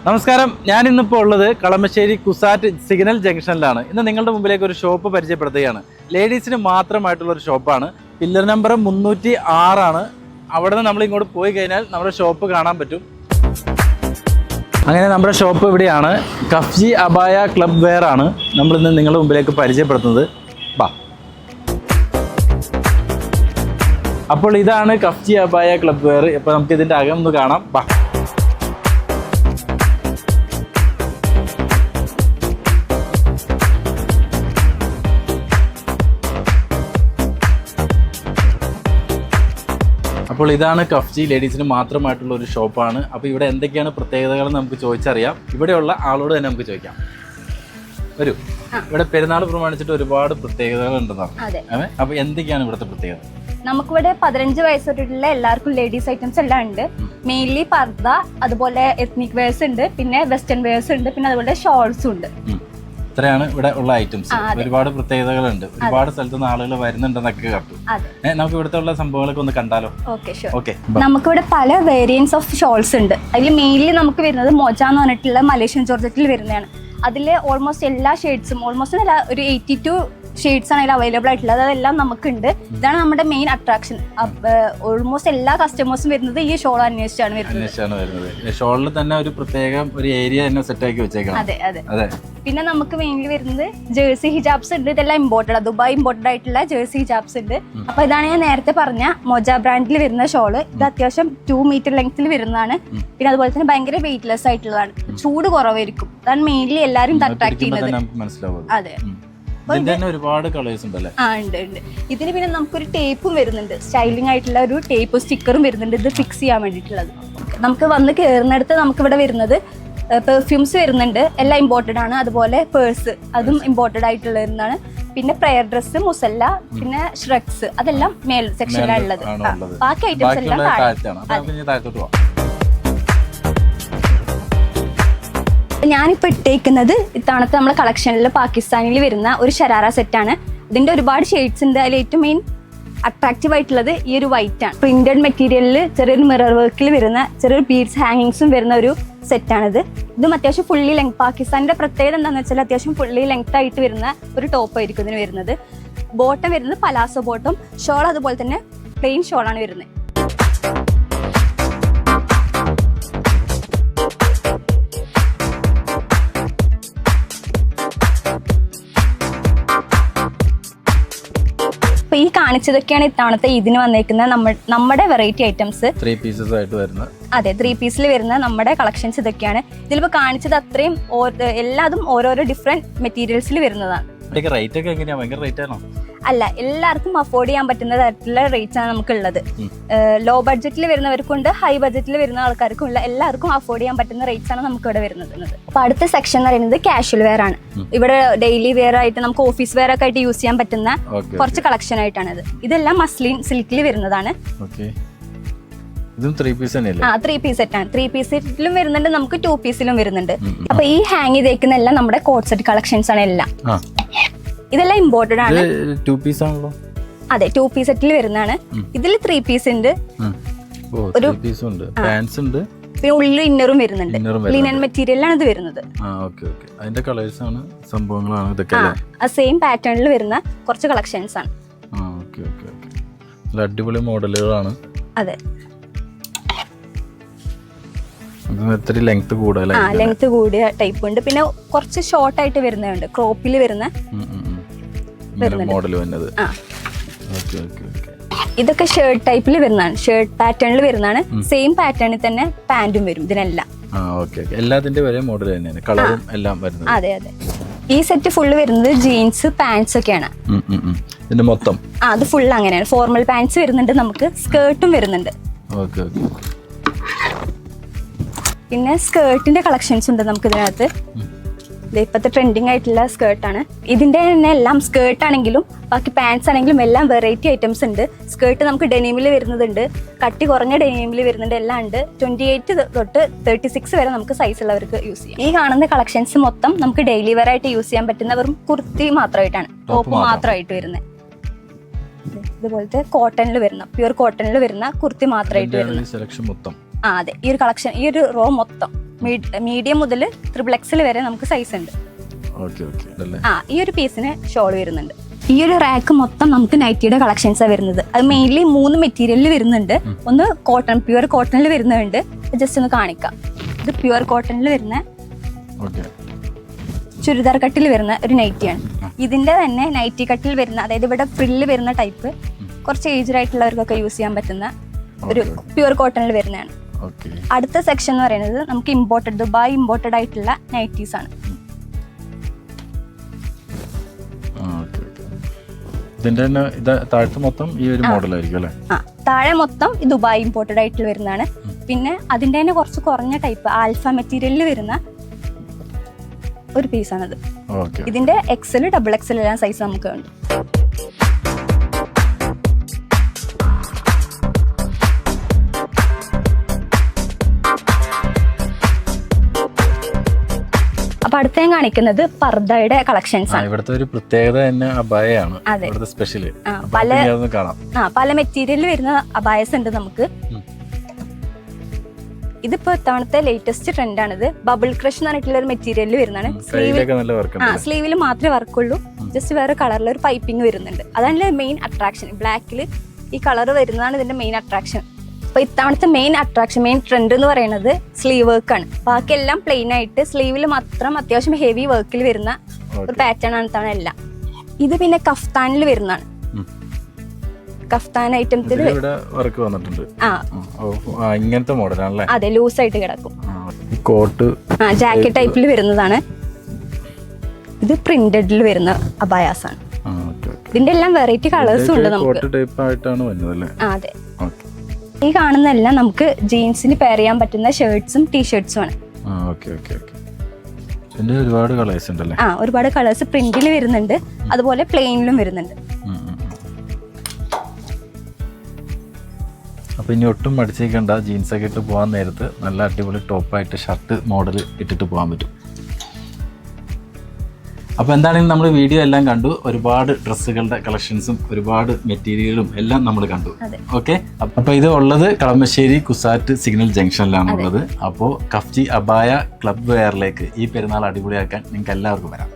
നമസ്കാരം, ഞാൻ ഇന്നിപ്പോൾ ഉള്ളത് കളമശ്ശേരി കുസാറ്റ് സിഗ്നൽ ജംഗ്ഷനിലാണ്. ഇന്ന് നിങ്ങളുടെ മുമ്പിലേക്ക് ഒരു ഷോപ്പ് പരിചയപ്പെടുത്തുകയാണ്. ലേഡീസിന് മാത്രമായിട്ടുള്ള ഒരു ഷോപ്പാണ്. പില്ലർ നമ്പർ 306 ആണ്. അവിടെ നിന്ന് നമ്മൾ ഇങ്ങോട്ട് പോയി കഴിഞ്ഞാൽ നമ്മുടെ ഷോപ്പ് കാണാൻ പറ്റും. അങ്ങനെ നമ്മുടെ ഷോപ്പ് ഇവിടെയാണ്. കഫ്ജി അബായ ക്ലബ് വെയർ ആണ് നമ്മളിന്ന് നിങ്ങളുടെ മുമ്പിലേക്ക് പരിചയപ്പെടുത്തുന്നത്. ബാ. അപ്പോൾ ഇതാണ് കഫ്ജി അബായ ക്ലബ് വെയർ. ഇപ്പോൾ നമുക്ക് ഇതിൻ്റെ അകം ഒന്ന് കാണാം. ബാ. അപ്പോൾ ഇതാണ് കഫ്ജി, ലേഡീസിന് മാത്രമായിട്ടുള്ള ഒരു ഷോപ്പാണ്. അപ്പോൾ ഇവിടെ എന്തൊക്കെയാണ് പ്രത്യേകതകളെന്ന് നമുക്ക് ചോദിച്ചറിയാം. ഇവിടെയുള്ള ആളോട് തന്നെ നമുക്ക് ചോദിക്കാം. വരൂ. ഇവിടെ പെരുന്നാൾ പ്രമാണിച്ചിട്ട് ഒരുപാട് പ്രത്യേകതകൾ ഉണ്ടെന്നാണ്. അപ്പോൾ എന്തൊക്കെയാണ് ഇവിടുത്തെ പ്രത്യേകത? നമുക്കിവിടെ 15 വയസ്സ് തൊട്ടുള്ള എല്ലാവർക്കും ലേഡീസ് ഐറ്റംസ് എല്ലാം ഉണ്ട്. മെയിൻലി പർദ്ദ, അതുപോലെ എത്നിക് വെയർസ് ഉണ്ട്, പിന്നെ വെസ്റ്റേൺ വെയർസ് ഉണ്ട്, പിന്നെ അതുപോലെ ഷോൾസും ഉണ്ട്. ഇത്രയാണ് ഇവിടെ ഉള്ള ഐറ്റംസ്. ഒരുപാട് പ്രത്യേകതകളുണ്ട്. ഒരുപാട് സ്ഥലത്ത് നിന്ന് ആളുകൾ വരുന്നുണ്ടെന്നൊക്കെ കേട്ടു. നമുക്ക് ഇവിടുത്തെ ഉള്ള സംഭവങ്ങളൊക്കെ ഒന്ന് കണ്ടാലോ? ഓക്കെ. നമുക്കിവിടെ പല വേരിയൻസ് ഓഫ് ഷോൾസ് ഉണ്ട്. അതിൽ മെയിൻലി നമുക്ക് വരുന്നത് മൊജ എന്ന് പറഞ്ഞിട്ടുള്ള മലേഷ്യൻ ജോർജറ്റിൽ വരുന്നതാണ്. അതിൽ ഓൾമോസ്റ്റ് എല്ലാ ഷെയ്ഡ്സും, ഓൾമോസ്റ്റ് ഒരു 82 ഷെയ്ഡ്സ് ആണ് അതിൽ അവൈലബിൾ ആയിട്ടുള്ളത്. അതെല്ലാം നമുക്കുണ്ട്. ഇതാണ് നമ്മുടെ മെയിൻ അട്രാക്ഷൻ. ഓൾമോസ്റ്റ് എല്ലാ കസ്റ്റമേഴ്സും വരുന്നത് ഈ ഷോൾ അന്വേഷിച്ചാണ് വരുന്നത്. ഷോളിൽ തന്നെ ഒരു പ്രത്യേകം ഒരു ഏരിയ തന്നെ സെറ്റ് ആക്കി വെച്ചേക്കാം. അതെ. പിന്നെ നമുക്ക് മെയിൻലി വരുന്നത് ജേഴ്സി ഹിജാബ്സ് ഉണ്ട്. ഇതെല്ലാം ഇമ്പോർട്ടഡ്, ദുബായ് ഇമ്പോർട്ടഡ് ആയിട്ടുള്ള ജേഴ്സി ഹിജാബ്സ് ഉണ്ട്. അപ്പൊ ഇതാണ് ഞാൻ നേരത്തെ പറഞ്ഞ മൊജ ബ്രാൻഡിൽ വരുന്ന ഷോള്. ഇത് അത്യാവശ്യം 2 മീറ്റർ ലെങ്ത്തിൽ വരുന്നതാണ്. പിന്നെ അതുപോലെ തന്നെ ഭയങ്കര വെയിറ്റ്ലെസ് ആയിട്ടുള്ളതാണ്. ചൂട് കുറവായിരിക്കും. അതാണ് മെയിൻലി എല്ലാരും അട്രാക്ട് ചെയ്യുന്നത്. അതെ. ഒരുപാട് കളേഴ്സ് ഉണ്ടല്ലേ? ഉണ്ട്. ഇതിന് പിന്നെ നമുക്കൊരു ടേപ്പും വരുന്നുണ്ട്. സ്റ്റൈലിംഗ് ആയിട്ടുള്ള ഒരു ടേപ്പ് സ്റ്റിക്കറും വരുന്നുണ്ട്. ഇത് ഫിക്സ് ചെയ്യാൻ വേണ്ടിയിട്ടുള്ളത്. നമുക്ക് വന്ന് കയറുന്നിടത്ത് നമുക്ക് ഇവിടെ വരുന്നത് പെർഫ്യൂംസ് വരുന്നുണ്ട്. എല്ലാം ഇമ്പോർട്ടഡ് ആണ്. അതുപോലെ പേഴ്സ്, അതും ഇമ്പോർട്ടഡ് ആയിട്ടുള്ള വരുന്നതാണ്. പിന്നെ പ്രയർ ഡ്രസ്സ്, മുസല്ല, പിന്നെ ഷ്രഗ്സ്, അതെല്ലാം മേൽ സെക്ഷനിലാണ് ഉള്ളത്. ബാക്കി ഐറ്റംസ് എല്ലാം ഞാനിപ്പോൾ ഇട്ടേക്കുന്നത് ഇത്തവണത്തെ നമ്മളെ കളക്ഷനിൽ പാകിസ്ഥാനിൽ വരുന്ന ഒരു ഷരാറ സെറ്റാണ്. ഇതിന്റെ ഒരുപാട് ഷെയ്ഡ്സ് ഉണ്ട്. അതിൽ ഏറ്റവും മെയിൻ അട്രാക്റ്റീവ് ആയിട്ടുള്ളത് ഈ ഒരു വൈറ്റ് ആണ്. പ്രിന്റഡ് മെറ്റീരിയലിൽ ചെറിയൊരു മിറർ വർക്കിൽ വരുന്ന ചെറിയൊരു ബീഡ്സ് ഹാങ്ങിങ്സും വരുന്ന ഒരു സെറ്റാണിത്. ഇതും അത്യാവശ്യം ഫുള്ളി ലെങ്ത്. പാകിസ്ഥാനിന്റെ പ്രത്യേകത എന്താണെന്ന് വെച്ചാൽ അത്യാവശ്യം ഫുള്ളി ലെങ്ത് ആയിട്ട് വരുന്ന ഒരു ടോപ്പ് ആയിരിക്കും ഇതിന് വരുന്നത്. ബോട്ടം വരുന്നത് പലാസോ ബോട്ടം. ഷോൾ അതുപോലെ തന്നെ പ്ലെയിൻ ഷോളാണ് വരുന്നത്. ഈ കാണിച്ചതൊക്കെയാണ് ഇത്തവണത്തെ ഇതിന് വന്നേക്കുന്ന നമ്മുടെ വെറൈറ്റി ഐറ്റംസ്. 3 പീസസ് ആയിട്ട് വരുന്ന. അതെ, 3 പീസിൽ വരുന്ന നമ്മുടെ കളക്ഷൻസ് ഇതൊക്കെയാണ്. ഇതിലിപ്പോ കാണിച്ചത് അത്രയും എല്ലാതും ഓരോരോ ഡിഫറെന്റ് മെറ്റീരിയൽസിൽ വരുന്നതാണ്. റേറ്റ് ഒക്കെ എങ്ങനെയാ? ഭയങ്കര റേറ്റ് ആണോ? അല്ല, എല്ലാവർക്കും അഫോർഡ് ചെയ്യാൻ പറ്റുന്ന തരത്തിലുള്ള റേറ്റ്സ് ആണ് നമുക്കുള്ളത്. ലോ ബഡ്ജറ്റിൽ വരുന്നവർക്കുണ്ട്, ഹൈ ബഡ്ജറ്റിൽ വരുന്ന ആൾക്കാർക്കും ഉള്ള എല്ലാവർക്കും അഫോർഡ് ചെയ്യാൻ പറ്റുന്ന റേറ്റ്സ് ആണ് നമുക്ക് ഇവിടെ വരുന്നത്. അപ്പൊ അടുത്ത സെക്ഷൻ എന്ന് പറയുന്നത് കാഷ്വൽ വെയർ ആണ്. ഇവിടെ ഡെയിലി വെയർ ആയിട്ട് നമുക്ക് ഓഫീസ് വെയർ ഒക്കെ ആയിട്ട് യൂസ് ചെയ്യാൻ പറ്റുന്ന കുറച്ച് കളക്ഷൻ ആയിട്ടാണ് ഇത്. ഇതെല്ലാം മസ്ലിൻ സിൽക്കിൽ വരുന്നതാണ്. ഇതും 3 പീസ് തന്നെയല്ലേ? 3 പീസ് സെറ്റ് ആണ്. 3 പീസ് സെറ്റിലും വരുന്നുണ്ട്, നമുക്ക് 2 പീസിലും വരുന്നുണ്ട്. അപ്പൊ ഈ ഹാങ് ചെയ്തേക്കുന്ന എല്ലാം നമ്മുടെ കോട്ട് സെറ്റ് കളക്ഷൻസ് ആണ് എല്ലാം. ഇതെല്ലാം ഇമ്പോർട്ടഡ് ആണ്. 2 പീസ് ആണല്ലോ? അതെ, 2 പീസ് സെറ്റിൽ വരുന്നതാണ്. ഇതിൽ 3 പീസ് ഉണ്ട്. ഒരു പീസ് ഉണ്ട്, പാന്റ്സ് ഉണ്ട്, പിന്നെ ഉള്ളിൽ ഇന്നറും വരുന്നുണ്ട്. ലിനൻ മെറ്റീരിയലാണ് ഇത് വരുന്നത്. അതിന്റെ കളേഴ്സ് ആണ്, സംഭവങ്ങളാണ് ഇതൊക്കെ. സെയിം പാറ്റേണിൽ വരുന്ന കുറച്ച് കളക്ഷൻസ് ആണ്. അടിപൊളി മോഡലുകളാണ്. അതെ. ലെങ്ത് കൂടിയ ടൈപ്പ് ഉണ്ട്. പിന്നെ കുറച്ച് ഷോർട്ട് ആയിട്ട് വരുന്നുണ്ട്. ക്രോപ്പിൽ വരുന്ന മോഡൽ വരുന്നത്. ഇതൊക്കെ ഷർട്ട് ടൈപ്പിൽ വരുന്നതാണ്. ഷർട്ട് പാറ്റേണിൽ വരുന്നതാണ്. സെയിം പാറ്റേണിൽ തന്നെ പാന്റും വരും ഇതിനെല്ലാം. എല്ലാത്തിന്റെ വരെ മോഡൽ തന്നെയാണ്, കളറും എല്ലാം വരുന്നത്. അതെ. ഈ സെറ്റ് ഫുള്ള് വരുന്നത് ജീൻസ്, പാന്റ്സ് ഒക്കെയാണ്. മൊത്തം അത് ഫുൾ അങ്ങനെയാണ്. ഫോർമൽ പാന്റ്സ് വരുന്നുണ്ട്, നമുക്ക് സ്കേർട്ടും വരുന്നുണ്ട്. പിന്നെ സ്കേർട്ടിന്റെ കളക്ഷൻസ് ഉണ്ട് നമുക്ക് ഇതിനകത്ത്. ഇപ്പോഴത്തെ ട്രെൻഡിങ് ആയിട്ടുള്ള സ്കേർട്ടാണ്. ഇതിന്റെ തന്നെ എല്ലാം സ്കേർട്ട് ആണെങ്കിലും ബാക്കി പാൻസ് ആണെങ്കിലും എല്ലാം വെറൈറ്റി ഐറ്റംസ് ഉണ്ട്. സ്കേർട്ട് നമുക്ക് ഡെനിമിൽ വരുന്നുണ്ട്, കട്ടി കുറഞ്ഞ ഡെനിമിൽ വരുന്നുണ്ട്, എല്ലാം ഉണ്ട്. 28 തൊട്ട് 36 വരെ നമുക്ക് സൈസ് ഉള്ളവർക്ക് യൂസ് ചെയ്യാം. ഈ കാണുന്ന കളക്ഷൻസ് മൊത്തം നമുക്ക് ഡെയിലി വെയർ ആയിട്ട് യൂസ് ചെയ്യാൻ പറ്റുന്ന വെറും കുർത്തി മാത്രമായിട്ടാണ്, ടോപ്പ് മാത്രമായിട്ട് വരുന്നത്. ഇതുപോലത്തെ കോട്ടണിൽ വരുന്ന, പ്യൂർ കോട്ടണിൽ വരുന്ന കുർത്തി മാത്രമായിട്ട് വരുന്നത്. അതെ, ഈ ഒരു കളക്ഷൻ, ഈ ഒരു റോ മൊത്തം മീഡിയം മുതൽ XXL വരെ നമുക്ക് സൈസ് ഉണ്ട്. ഓക്കെ ഓക്കെ അല്ലേ. ഈ ഒരു പീസിന് ഷോൾ വരുന്നുണ്ട്. ഈ ഒരു റാക്ക് മൊത്തം നമുക്ക് നൈറ്റിയുടെ കളക്ഷൻസാണ് വരുന്നത്. അത് മെയിൻലി 3 മെറ്റീരിയലിൽ വരുന്നുണ്ട്. ഒന്ന് കോട്ടൺ, പ്യുവർ കോട്ടണിൽ വരുന്നുണ്ട്. ജസ്റ്റ് ഒന്ന് കാണിക്കാം. ഇത് പ്യുവർ കോട്ടണിൽ വരുന്ന ചുരിദാർ കട്ടിൽ വരുന്ന ഒരു നൈറ്റിയാണ്. ഇതിന്റെ തന്നെ നൈറ്റി കട്ടിൽ വരുന്ന, അതായത് ഇവിടെ ഫ്രില്ല് വരുന്ന ടൈപ്പ്, കുറച്ച് ഏജ്ഡ് ആയിട്ടുള്ളവർക്കൊക്കെ യൂസ് ചെയ്യാൻ പറ്റുന്ന ഒരു പ്യുവർ കോട്ടണിൽ വരുന്നതാണ്. അടുത്ത സെക്ഷൻ എന്ന് പറയുന്നത് നമുക്ക് ഇമ്പോർട്ടഡ്, ദുബായ് ഇമ്പോർട്ടഡ് ആയിട്ടുള്ള നൈറ്റീസ് ആണ്. താഴെ മൊത്തം ഈ ഒരു മോഡലായിരിക്കും അല്ലേ? താഴെ മൊത്തം ദുബായ് ഇമ്പോർട്ടഡ് ആയിട്ട് വരുന്നതാണ്. പിന്നെ അതിന്റെ തന്നെ കുറച്ച് കുറഞ്ഞ ടൈപ്പ് ആൽഫ മെറ്റീരിയലിൽ വരുന്ന ഒരു പീസാണിത്. ഇതിന്റെ XL, XXL എല്ലാം സൈസ് നമുക്ക് ഉണ്ട്. അപ്പൊ അടുത്ത ഞാൻ കാണിക്കുന്നത് പർദ്ദയുടെ കളക്ഷൻസ് ആണ്. ഇവിടുത്തെ ഒരു പ്രത്യേകത തന്നെ അബായയാണ്. സ്പെഷ്യല് പല മെറ്റീരിയലിൽ വരുന്ന അബായസ് ഉണ്ട് നമുക്ക്. ഇതിപ്പോ ഇത്തവണത്തെ ലേറ്റസ്റ്റ് ട്രെൻഡ് ആണിത്. ബബിൾ ക്രഷ് എന്ന് പറഞ്ഞിട്ടുള്ള ഒരു മെറ്റീരിയലിൽ വരുന്നതാണ്. സ്ലീവിൽ മാത്രമേ വർക്കുള്ളൂ. ജസ്റ്റ് വേറെ കളറിൽ ഒരു പൈപ്പിംഗ് വരുന്നുണ്ട്. അതാണ് മെയിൻ അട്രാക്ഷൻ. ബ്ലാക്കിൽ ഈ കളർ വരുന്നതാണ് ഇതിന്റെ മെയിൻ അട്രാക്ഷൻ. അപ്പൊ ഇത്തവണത്തെ മെയിൻ അട്രാക്ഷൻ, മെയിൻ ട്രെൻഡ് എന്ന് പറയുന്നത് സ്ലീവ് വർക്ക് ആണ്. ബാക്കിയെല്ലാം പ്ലെയിൻ ആയിട്ട് സ്ലീവിൽ മാത്രം അത്യാവശ്യം ഹെവി വർക്കിൽ വരുന്ന ഒരു പാറ്റേൺ ആണ് ഇത്തവണ എല്ലാം. ഇത് പിന്നെ കഫ്താനിൽ വരുന്നതാണ്. കഫ്താൻ ഐറ്റംസിൽ വർക്ക് വന്നിട്ടുണ്ട്. ഇങ്ങനത്തെ മോഡലാണല്ലേ? അതെ, ലൂസ് ആയിട്ട് കിടക്കും. കോട്ട് ജാക്കറ്റ് ടൈപ്പിൽ വരുന്നതാണ്. ഇത് പ്രിന്റഡിൽ വരുന്ന അബായാസ് ആണ്. ഇതിന്റെ എല്ലാം വെറൈറ്റി കളേഴ്സും ഉണ്ട് നമുക്ക്. അതെ, ഈ കാണുന്നതെല്ലാം നമുക്ക് ജീൻസിന് പെയർ ചെയ്യാൻ പറ്റുന്ന ഷർട്ട്സും ടീഷർട്ട്സും ആണ്. ഒരുപാട് കളേഴ്സ് ഉണ്ടല്ലേ? ഒരുപാട് കളേഴ്സ് പ്രിന്റിൽ വരുന്നുണ്ട്, അതുപോലെ പ്ലെയിനിലും വരുന്നുണ്ട്. അപ്പോൾ ഇനി ഒട്ടും മടിച്ചേക്കണ്ട. ജീൻസൊക്കെ ഇട്ട് പോകാൻ നേരത്ത് നല്ല അടിപൊളി ടോപ്പായിട്ട് ഷർട്ട് മോഡൽ ഇട്ടിട്ട് പോകാൻ പറ്റും. അപ്പോൾ എന്താണെങ്കിലും നമ്മൾ വീഡിയോ എല്ലാം കണ്ടു. ഒരുപാട് ഡ്രസ്സുകളുടെ കളക്ഷൻസും ഒരുപാട് മെറ്റീരിയലും എല്ലാം നമ്മൾ കണ്ടു. ഓക്കെ, അപ്പോൾ ഇത് ഉള്ളത് കളമശ്ശേരി കുസാറ്റ് സിഗ്നൽ ജംഗ്ഷനിലാണ് ഉള്ളത്. അപ്പോൾ കഫ്ജി അബായ ക്ലബ് വെയറിലേക്ക് ഈ പെരുന്നാൾ അടിപൊളിയാക്കാൻ നിങ്ങൾക്ക് എല്ലാവർക്കും വരാം.